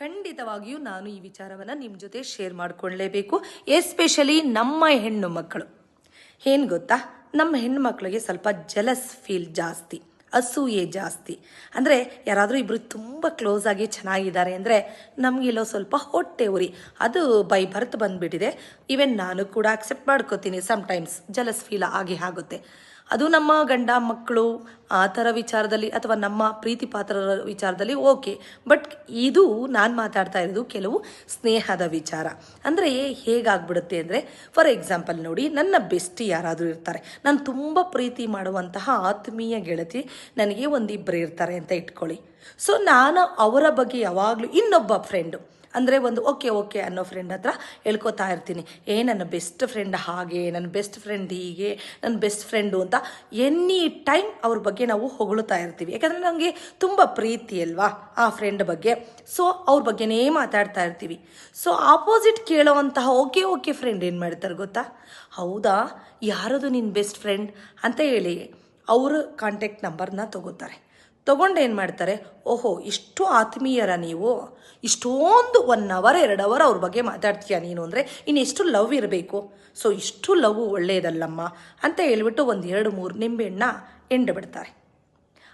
ಖಂಡಿತವಾಗಿಯೂ ನಾನು ಈ ವಿಚಾರವನ್ನು ನಿಮ್ಮ ಜೊತೆ ಶೇರ್ ಮಾಡಿಕೊಳ್ಳಲೇಬೇಕು. ಎಸ್ಪೆಷಲಿ ನಮ್ಮ ಹೆಣ್ಣು ಮಕ್ಕಳು ಏನು ಗೊತ್ತಾ, ನಮ್ಮ ಹೆಣ್ಣುಮಕ್ಳಿಗೆ ಸ್ವಲ್ಪ ಜಲಸ್ ಫೀಲ್ ಜಾಸ್ತಿ, ಅಸೂಯೆ ಜಾಸ್ತಿ. ಅಂದರೆ ಯಾರಾದರೂ ಇಬ್ಬರು ತುಂಬ ಕ್ಲೋಸ್ ಆಗಿ ಚೆನ್ನಾಗಿದ್ದಾರೆ ಅಂದರೆ ನಮಗೆಲ್ಲೋ ಸ್ವಲ್ಪ ಹೊಟ್ಟೆ ಉರಿ, ಅದು ಬೈ ಬರ್ತ್ ಬಂದುಬಿಟ್ಟಿದೆ. ಈವನ್ ನಾನು ಕೂಡ ಅಕ್ಸೆಪ್ಟ್ ಮಾಡ್ಕೋತೀನಿ, ಸಮ್ಟೈಮ್ಸ್ ಜಲಸ್ ಫೀಲ್ ಆಗುತ್ತೆ. ಅದು ನಮ್ಮ ಗಂಡ ಮಕ್ಕಳು ಆ ಥರ ವಿಚಾರದಲ್ಲಿ ಅಥವಾ ನಮ್ಮ ಪ್ರೀತಿ ಪಾತ್ರರ ವಿಚಾರದಲ್ಲಿ ಓಕೆ. ಬಟ್ ಇದು ನಾನು ಮಾತಾಡ್ತಾ ಇರೋದು ಕೆಲವು ಸ್ನೇಹದ ವಿಚಾರ. ಅಂದರೆ ಹೇಗಾಗ್ಬಿಡುತ್ತೆ ಅಂದರೆ, ಫಾರ್ ಎಕ್ಸಾಂಪಲ್ ನೋಡಿ, ನನ್ನ ಬೆಸ್ಟಿ ಯಾರಾದರೂ ಇರ್ತಾರೆ, ನಾನು ತುಂಬ ಪ್ರೀತಿ ಮಾಡುವಂತಹ ಆತ್ಮೀಯ ಗೆಳತಿ ನನಗೆ ಒಂದಿಬ್ಬರು ಇರ್ತಾರೆ ಅಂತ ಇಟ್ಕೊಳ್ಳಿ. ಸೊ ನಾನು ಅವರ ಬಗ್ಗೆ ಯಾವಾಗಲೂ ಇನ್ನೊಬ್ಬ ಫ್ರೆಂಡು ಅಂದರೆ ಒಂದು ಓಕೆ ಅನ್ನೋ ಫ್ರೆಂಡ್ ಹತ್ರ ಹೇಳ್ಕೊತಾ ಇರ್ತೀನಿ, ನನ್ನ ಬೆಸ್ಟ್ ಫ್ರೆಂಡ್ ಹಾಗೆ, ನನ್ನ ಬೆಸ್ಟ್ ಫ್ರೆಂಡ್ ಹೀಗೆ, ನನ್ನ ಬೆಸ್ಟ್ ಫ್ರೆಂಡು ಅಂತ ಎನಿ ಟೈಮ್ ಅವ್ರ ಬಗ್ಗೆ ನಾವು ಹೊಗಳ್ತಾ ಇರ್ತೀವಿ. ಯಾಕಂದರೆ ನನಗೆ ತುಂಬ ಪ್ರೀತಿ ಅಲ್ವಾ ಆ ಫ್ರೆಂಡ್ ಬಗ್ಗೆ. ಸೊ ಅವ್ರ ಬಗ್ಗೆನೇ ಮಾತಾಡ್ತಾ ಇರ್ತೀವಿ. ಸೊ ಆಪೋಸಿಟ್ ಕೇಳೋವಂತಹ ಓಕೆ ಫ್ರೆಂಡ್ ಏನು ಮಾಡ್ತಾರೆ ಗೊತ್ತಾ, ಹೌದಾ ಯಾರದು ನಿನ್ನ ಬೆಸ್ಟ್ ಫ್ರೆಂಡ್ ಅಂತ ಹೇಳಿ ಅವ್ರ ಕಾಂಟ್ಯಾಕ್ಟ್ ನಂಬರ್ನ ತೊಗೋತಾರೆ. ತೊಗೊಂಡು ಏನು ಮಾಡ್ತಾರೆ, ಓಹೋ ಇಷ್ಟು ಆತ್ಮೀಯರ ನೀವು, ಇಷ್ಟೊಂದು 1 ಅವರ್ 2 ಅವರ್ ಅವ್ರ ಬಗ್ಗೆ ಮಾತಾಡ್ತೀಯ ನೀನು ಅಂದರೆ ಇನ್ನೆಷ್ಟು ಲವ್ ಇರಬೇಕು. ಸೊ ಇಷ್ಟು ಲವ್ ಒಳ್ಳೆಯದಲ್ಲಮ್ಮ ಅಂತ ಹೇಳ್ಬಿಟ್ಟು 1-2-3 ನಿಂಬೆಹಣ್ಣ ಎಂಡು ಬಿಡ್ತಾರೆ.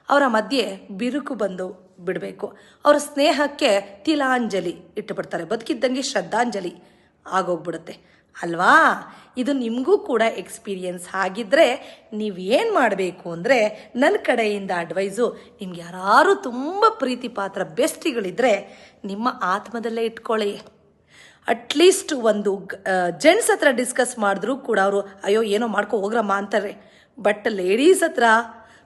ಅವರ ಮಧ್ಯೆ ಬಿರುಕು ಬಂದು ಬಿಡಬೇಕು. ಅವರ ಸ್ನೇಹಕ್ಕೆ ತಿಲಾಂಜಲಿ ಇಟ್ಟುಬಿಡ್ತಾರೆ. ಬದುಕಿದ್ದಂಗೆ ಶ್ರದ್ಧಾಂಜಲಿ ಆಗೋಗ್ಬಿಡುತ್ತೆ ಅಲ್ವಾ. ಇದು ನಿಮಗೂ ಕೂಡ ಎಕ್ಸ್ಪೀರಿಯನ್ಸ್ ಆಗಿದ್ದರೆ ನೀವೇನು ಮಾಡಬೇಕು ಅಂದರೆ, ನನ್ನ ಕಡೆಯಿಂದ ಅಡ್ವೈಸು, ನಿಮ್ಗೆ ಯಾರು ತುಂಬ ಪ್ರೀತಿ ಪಾತ್ರ ಬೆಸ್ಟಿಗಳಿದ್ರೆ ನಿಮ್ಮ ಆತ್ಮದಲ್ಲೇ ಇಟ್ಕೊಳ್ಳಿ. ಅಟ್ಲೀಸ್ಟ್ ಒಂದು ಜೆಂಟ್ಸ್ ಹತ್ರ ಡಿಸ್ಕಸ್ ಮಾಡಿದ್ರೂ ಕೂಡ ಅವರು ಅಯ್ಯೋ ಏನೋ ಮಾಡ್ಕೊ ಹೋಗ್ರಮ್ಮ ಅಂತಾರೆ. ಬಟ್ ಲೇಡೀಸ್ ಹತ್ರ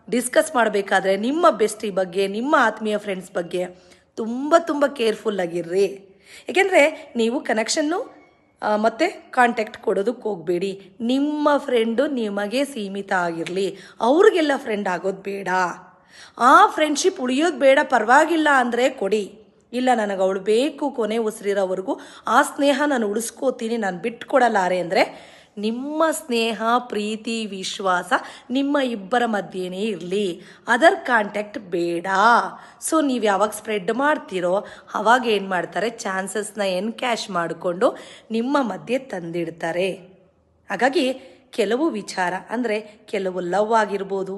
ಡಿಸ್ಕಸ್ ಮಾಡಬೇಕಾದ್ರೆ ನಿಮ್ಮ ಬೆಸ್ಟಿ ಬಗ್ಗೆ, ನಿಮ್ಮ ಆತ್ಮೀಯ ಫ್ರೆಂಡ್ಸ್ ಬಗ್ಗೆ ತುಂಬ ಕೇರ್ಫುಲ್ಲಾಗಿರ್ರಿ. ಏಕೆಂದರೆ ನೀವು ಕನೆಕ್ಷನ್ನು ಮತ್ತು ಕಾಂಟ್ಯಾಕ್ಟ್ ಕೊಡೋದಕ್ಕೆ ಹೋಗಬೇಡಿ. ನಿಮ್ಮ ಫ್ರೆಂಡು ನಿಮಗೆ ಸೀಮಿತ ಆಗಿರಲಿ, ಅವ್ರಿಗೆಲ್ಲ ಫ್ರೆಂಡ್ ಆಗೋದು ಬೇಡ. ಆ ಫ್ರೆಂಡ್ಶಿಪ್ ಉಳಿಯೋದು ಬೇಡ, ಪರವಾಗಿಲ್ಲ ಅಂದರೆ ಕೊಡಿ. ಇಲ್ಲ ನನಗೆ ಅವಳು ಬೇಕು ಕೊನೆ ಉಸಿರಿರೋವರೆಗೂ, ಆ ಸ್ನೇಹ ನಾನು ಉಳಿಸ್ಕೋತೀನಿ, ನಾನು ಬಿಟ್ಟು ಕೊಡಲಾರೆ ಅಂದರೆ ನಿಮ್ಮ ಸ್ನೇಹ ಪ್ರೀತಿ ವಿಶ್ವಾಸ ನಿಮ್ಮ ಇಬ್ಬರ ಮಧ್ಯೆನೇ ಇರಲಿ, ಅದರ್ ಕಾಂಟ್ಯಾಕ್ಟ್ ಬೇಡ. ಸೊ ನೀವು ಯಾವಾಗ ಸ್ಪ್ರೆಡ್ ಮಾಡ್ತೀರೋ ಆವಾಗ ಏನು ಮಾಡ್ತಾರೆ, ಚಾನ್ಸಸ್ನ ಎನ್ಕ್ಯಾಶ್ ಮಾಡಿಕೊಂಡು ನಿಮ್ಮ ಮಧ್ಯೆ ತಂದಿಡ್ತಾರೆ. ಹಾಗಾಗಿ ಕೆಲವು ವಿಚಾರ ಅಂದರೆ ಕೆಲವು ಲವ್ ಆಗಿರ್ಬೋದು,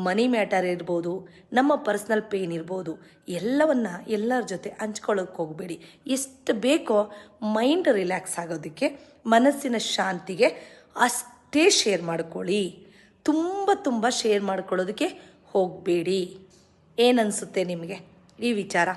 ಮನಿ ಮ್ಯಾಟರ್ ಇರ್ಬೋದು, ನಮ್ಮ ಪರ್ಸ್ನಲ್ ಪೇನ್ ಇರ್ಬೋದು, ಎಲ್ಲರ ಜೊತೆ ಹಂಚ್ಕೊಳ್ಳೋಕೆ ಹೋಗಬೇಡಿ. ಎಷ್ಟು ಬೇಕೋ ಮೈಂಡ್ ರಿಲ್ಯಾಕ್ಸ್ ಆಗೋದಕ್ಕೆ, ಮನಸ್ಸಿನ ಶಾಂತಿಗೆ ಅಷ್ಟೇ ಶೇರ್ ಮಾಡ್ಕೊಳ್ಳಿ. ತುಂಬ ಶೇರ್ ಮಾಡ್ಕೊಳ್ಳೋದಕ್ಕೆ ಹೋಗಬೇಡಿ. ಏನನ್ಸುತ್ತೆ ನಿಮಗೆ ಈ ವಿಚಾರ?